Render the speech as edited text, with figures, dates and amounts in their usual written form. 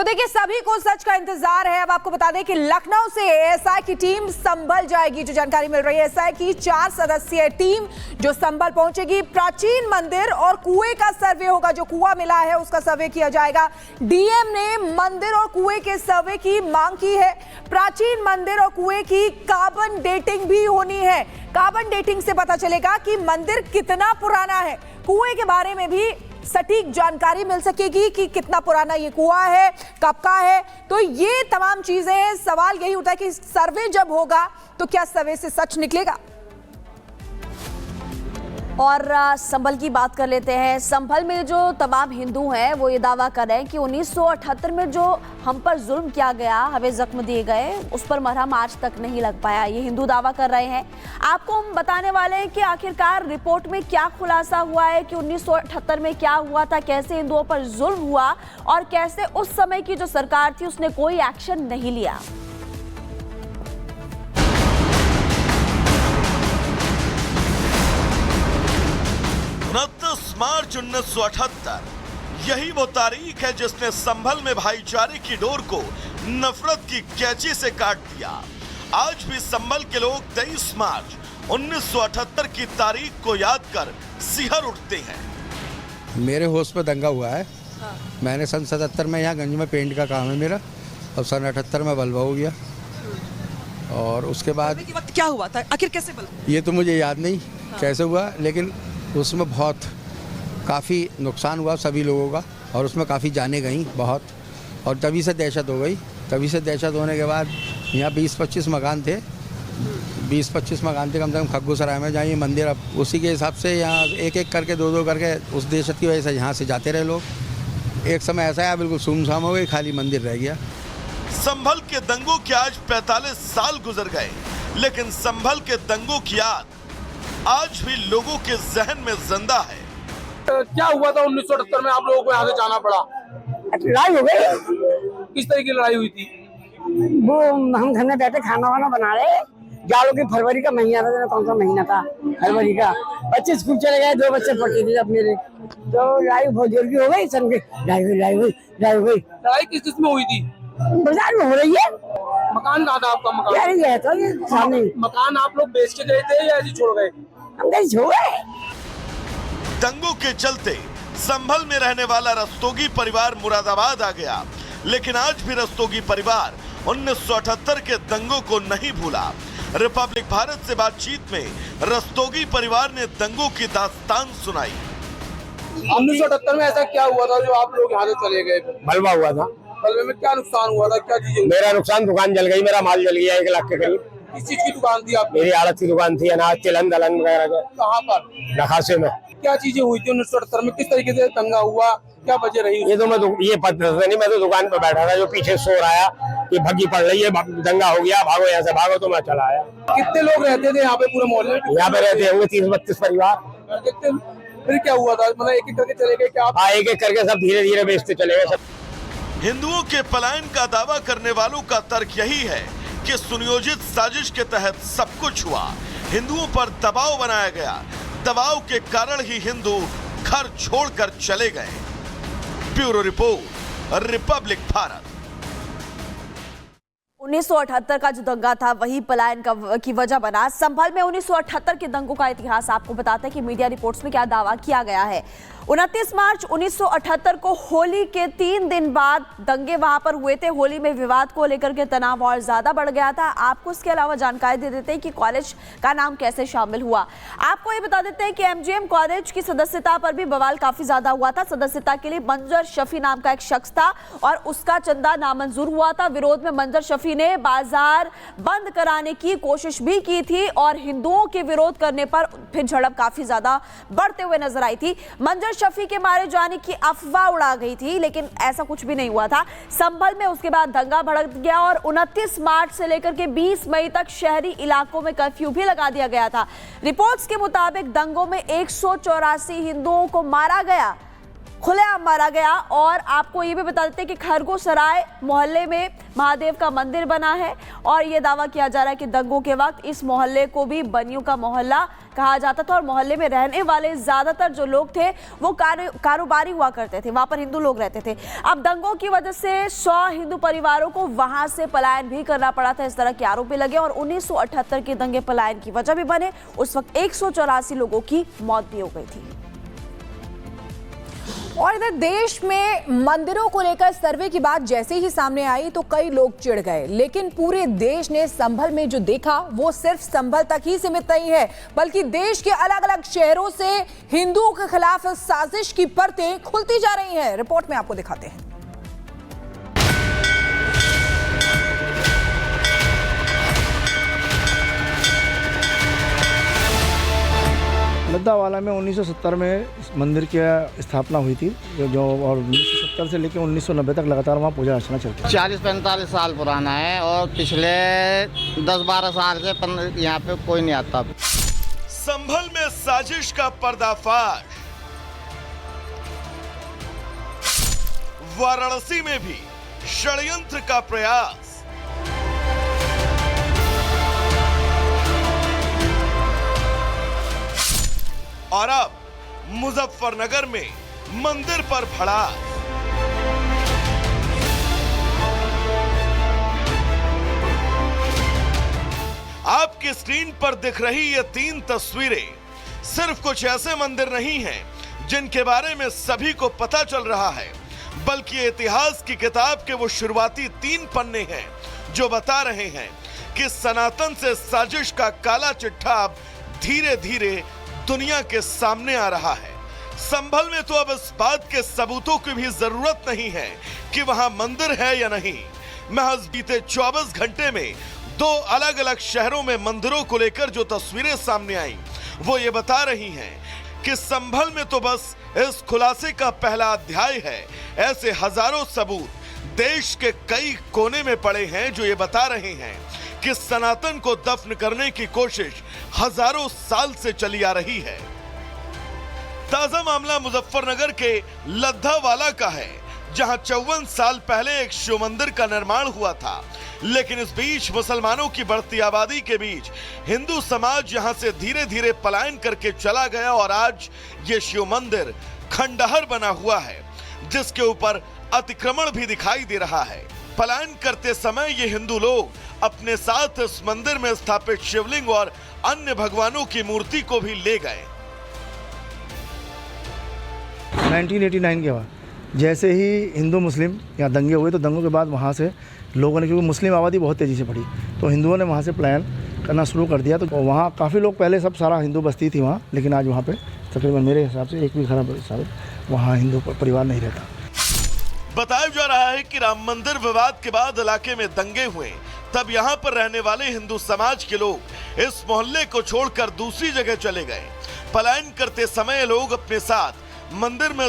तो देखिए, सभी को सच का इंतजार है। अब आपको बता दें कि लखनऊ से एएसआई की टीम संभल जाएगी। जो जानकारी मिल रही है, एएसआई की 4 सदस्यीय टीम जो संभल पहुंचेगी। प्राचीन मंदिर और कुएं का सर्वे होगा। जो कुआं मिला है उसका सर्वे किया जाएगा। डीएम ने मंदिर और कुएं के सर्वे की मांग की है। प्राचीन मंदिर और कुएं की कार्बन डेटिंग भी होनी है। कार्बन डेटिंग से पता चलेगा कि मंदिर कितना पुराना है। कुएं के बारे में भी सटीक जानकारी मिल सकेगी कि कितना पुराना ये कुआं है, कब का है। तो ये तमाम चीजें हैं। सवाल यही उठा है कि सर्वे जब होगा तो क्या सर्वे से सच निकलेगा। और संभल की बात कर लेते हैं। संभल में जो तमाम हिंदू हैं वो ये दावा कर रहे हैं कि 1978 में जो हम पर जुल्म किया गया, हमें जख्म दिए गए, उस पर मरहम आज तक नहीं लग पाया। ये हिंदू दावा कर रहे हैं। आपको हम बताने वाले हैं कि आखिरकार रिपोर्ट में क्या खुलासा हुआ है कि 1978 में क्या हुआ था, कैसे हिंदुओं पर जुल्म हुआ और कैसे उस समय की जो सरकार थी उसने कोई एक्शन नहीं लिया। 29 मार्च 1978 यही वो तारीख है जिसने संभल में भाईचारे की डोर को नफरत की कैंची से काट दिया। आज भी संभल के लोग 23 मार्च 1978 की तारीख को याद कर सिहर उठते हैं। मेरे होश पे दंगा हुआ है। मैंने सन 77 में यहाँ गंज में पेंट का काम है मेरा, और सन 78 में बलवा हो गया। और उसके बाद वक्त क्या हुआ था, आखिर कैसे बलवा? ये तो मुझे याद नहीं कैसे हुआ, लेकिन उसमें बहुत काफ़ी नुकसान हुआ सभी लोगों का, और उसमें काफ़ी जानें गई बहुत, और तभी से दहशत हो गई। तभी से दहशत होने के बाद यहाँ 20-25 मकान थे, 20-25 मकान थे कम से कम खग्गूसराय में, जहाँ ये मंदिर, अब उसी के हिसाब से यहाँ एक एक करके 2-2 करके उस दहशत की वजह से यहाँ से जाते रहे लोग। एक समय ऐसा है बिल्कुल सुनसान हो गई, खाली मंदिर रह गया। संभल के दंगों के आज 45 साल गुजर गए, लेकिन संभल के दंगों की याद आज भी लोगों के जहन में जिंदा है। क्या हुआ था 1978 में आप लोगों को यहाँ से जाना पड़ा? लड़ाई हो गई। किस तरह की लड़ाई हुई थी? वो हम घर में बैठे खाना वाना बना रहे, जाड़ों की फरवरी का महीना था। कौन सा महीना था? फरवरी का। बच्चे स्कूल चले गए, 2 बच्चे पढ़ते थे जब मेरे, तो लड़ाई बहुत जोर की हो गई। सन की लड़ाई हुई। लड़ाई किस किस में हुई थी? बाजार में हो रही है। मकान कहाँ था आपका? मकान यार ये तो ये सामने। मकान आप लोग बेच के गए थे या ऐसे छोड़ गए? हम गए छो गए। दंगों के चलते संभल में रहने वाला रस्तोगी परिवार मुरादाबाद आ गया, लेकिन आज भी रस्तोगी परिवार 1978 के दंगों को नहीं भूला। रिपब्लिक भारत से बातचीत में रस्तोगी परिवार ने दंगों की दास्तान सुनाई। 1978 में ऐसा क्या हुआ था जो आप लोग यहाँ से चले गए? बलवा हुआ था। बलवे में क्या नुकसान हुआ था, क्या चीजें? मेरा नुकसान, दुकान जल गई, मेरा माल जल गया 1 लाख के करीब। किस चीज की दुकान थी आपकी? मेरी आड़त की दुकान थी, अनाज तिलहन दलहन वगैरह का। कहाँ पर? नखासे में। क्या चीजें हुई थी 1978 में? किस तरीके से दंगा हुआ, क्या वजह रही? ये तो ये पता नहीं, मैं तो दुकान पर बैठा था, जो पीछे शोर आया कि भग्गी पड़ रही है, दंगा हो गया, भागो यहाँ से भागो, तो मैं चला आया। कितने लोग रहते थे यहाँ पे पूरे मोहल्ले में? यहाँ पे रहते होंगे 30-32 परिवार। फिर क्या हुआ था? मतलब एक एक करके चले गए क्या? हाँ, एक एक करके सब धीरे धीरे बेचते चले गए सब। हिंदुओं के पलायन का दावा करने वालों का तर्क यही है कि सुनियोजित साजिश के तहत सब कुछ हुआ, हिंदुओं पर दबाव बनाया गया, दबाव के कारण ही हिंदू घर छोड़कर चले गए। Bureau report, Republic Bharat. 1978 का जो दंगा था वही पलायन की वजह बना। संभल में 1978 के दंगों का इतिहास आपको बताते हैं कि मीडिया रिपोर्ट्स में क्या दावा किया गया है। 29 मार्च 1978 को होली के 3 दिन बाद दंगे वहां पर हुए थे। होली में विवाद को लेकर के तनाव और ज्यादा बढ़ गया था। आपको इसके अलावा जानकारी दे देते हैं कि कॉलेज का नाम कैसे शामिल हुआ। आपको ये बता देते हैं कि एमजीएम कॉलेज की सदस्यता पर भी बवाल काफी ज्यादा हुआ था। सदस्यता के लिए मंजर शफी नाम का एक शख्स था और उसका चंदा नामंजूर हुआ था। विरोध में मंजर शफी ने बाजार बंद कराने की कोशिश भी की थी और हिंदुओं के विरोध करने पर फिर झड़प काफी ज्यादा बढ़ते हुए नजर आई थी। मंजर शफी के मारे जाने की अफवाह उड़ा गई थी, लेकिन ऐसा कुछ भी नहीं हुआ था। संभल में उसके बाद दंगा भड़क गया और 29 मार्च से लेकर के 20 मई तक शहरी इलाकों में कर्फ्यू भी लगा दिया गया था। रिपोर्ट्स के मुताबिक दंगों में 184 हिंदुओं को मारा गया। खुलेआम मारा गया। और आपको ये भी बता देते हैं कि खरगोसराय मोहल्ले में महादेव का मंदिर बना है और ये दावा किया जा रहा है कि दंगों के वक्त इस मोहल्ले को भी बनियों का मोहल्ला कहा जाता था और मोहल्ले में रहने वाले ज्यादातर जो लोग थे वो कारोबारी हुआ करते थे, वहां पर हिंदू लोग रहते थे। अब दंगों की वजह से 100 हिंदू परिवारों को वहां से पलायन भी करना पड़ा था, इस तरह के आरोप भी लगे और 1978 के दंगे पलायन की वजह भी बने। उस वक्त 184 लोगों की मौत भी हो गई थी। और इधर देश में मंदिरों को लेकर सर्वे की बात जैसे ही सामने आई तो कई लोग चिढ़ गए, लेकिन पूरे देश ने संभल में जो देखा वो सिर्फ संभल तक ही सीमित नहीं है, बल्कि देश के अलग अलग शहरों से हिंदुओं के खिलाफ साजिश की परतें खुलती जा रही हैं। रिपोर्ट में आपको दिखाते हैं। लद्दावाला में 1970 में इस मंदिर की स्थापना हुई थी जो और 1970 से लेकर 1990 तक लगातार वहाँ पूजा अर्चना चलती है। 40-45 साल पुराना है और पिछले 10-12 साल से यहाँ पे कोई नहीं आता। संभल में साजिश का पर्दाफाश, वाराणसी में भी षड्यंत्र का प्रयास, और अब मुजफ्फरनगर में मंदिर पर भड़ास। आपकी स्क्रीन पर दिख रही ये 3 तस्वीरें सिर्फ कुछ ऐसे मंदिर नहीं हैं जिनके बारे में सभी को पता चल रहा है, बल्कि इतिहास की किताब के वो शुरुआती 3 पन्ने हैं जो बता रहे हैं कि सनातन से साजिश का काला चिट्ठा अब धीरे धीरे दुनिया के सामने आ रहा है। संभल में तो अब इस बात के सबूतों की भी जरूरत नहीं है कि वहां मंदिर है या नहीं। महज बीते 24 घंटे में 2 अलग अलग शहरों में मंदिरों को लेकर जो तस्वीरें सामने आई वो ये बता रही हैं कि संभल में तो बस इस खुलासे का पहला अध्याय है। ऐसे हजारों सबूत देश के कई कोने में पड़े हैं जो ये बता रहे हैं कि सनातन को दफन करने की कोशिश हजारों साल से चली आ रही है। ताजा मामला मुजफ्फरनगर के लद्दावाला का है, जहां 54 साल पहले एक शिव मंदिर का निर्माण हुआ था, लेकिन इस बीच मुसलमानों की बढ़ती आबादी के बीच हिंदू समाज यहां से धीरे धीरे पलायन करके चला गया और आज ये शिव मंदिर खंडहर बना हुआ है, जिसके ऊपर अतिक्रमण भी दिखाई दे रहा है। पलायन करते समय ये हिंदू लोग अपने साथ इस मंदिर में स्थापित शिवलिंग और अन्य भगवानों की मूर्ति को भी ले गए। 1989 के बाद जैसे ही हिंदू मुस्लिम यहाँ दंगे हुए तो दंगों के बाद वहाँ से लोगों ने, क्योंकि मुस्लिम आबादी बहुत तेज़ी से बढ़ी तो हिंदुओं ने वहाँ से पलायन करना शुरू कर दिया। तो वहाँ काफ़ी लोग, पहले सब सारा हिंदू बस्ती थी वहाँ, लेकिन आज वहाँ पे तकरीबन मेरे हिसाब से एक भी खराब वहाँ हिंदू परिवार नहीं रहता। बताया जा रहा है कि राम मंदिर विवाद के बाद इलाके में दंगे हुए, तब यहाँ पर रहने वाले हिंदू समाज के लोग इस मोहल्ले को छोड़कर दूसरी जगह चले गए। पलायन करते समय लोग अपने साथ मंदिर में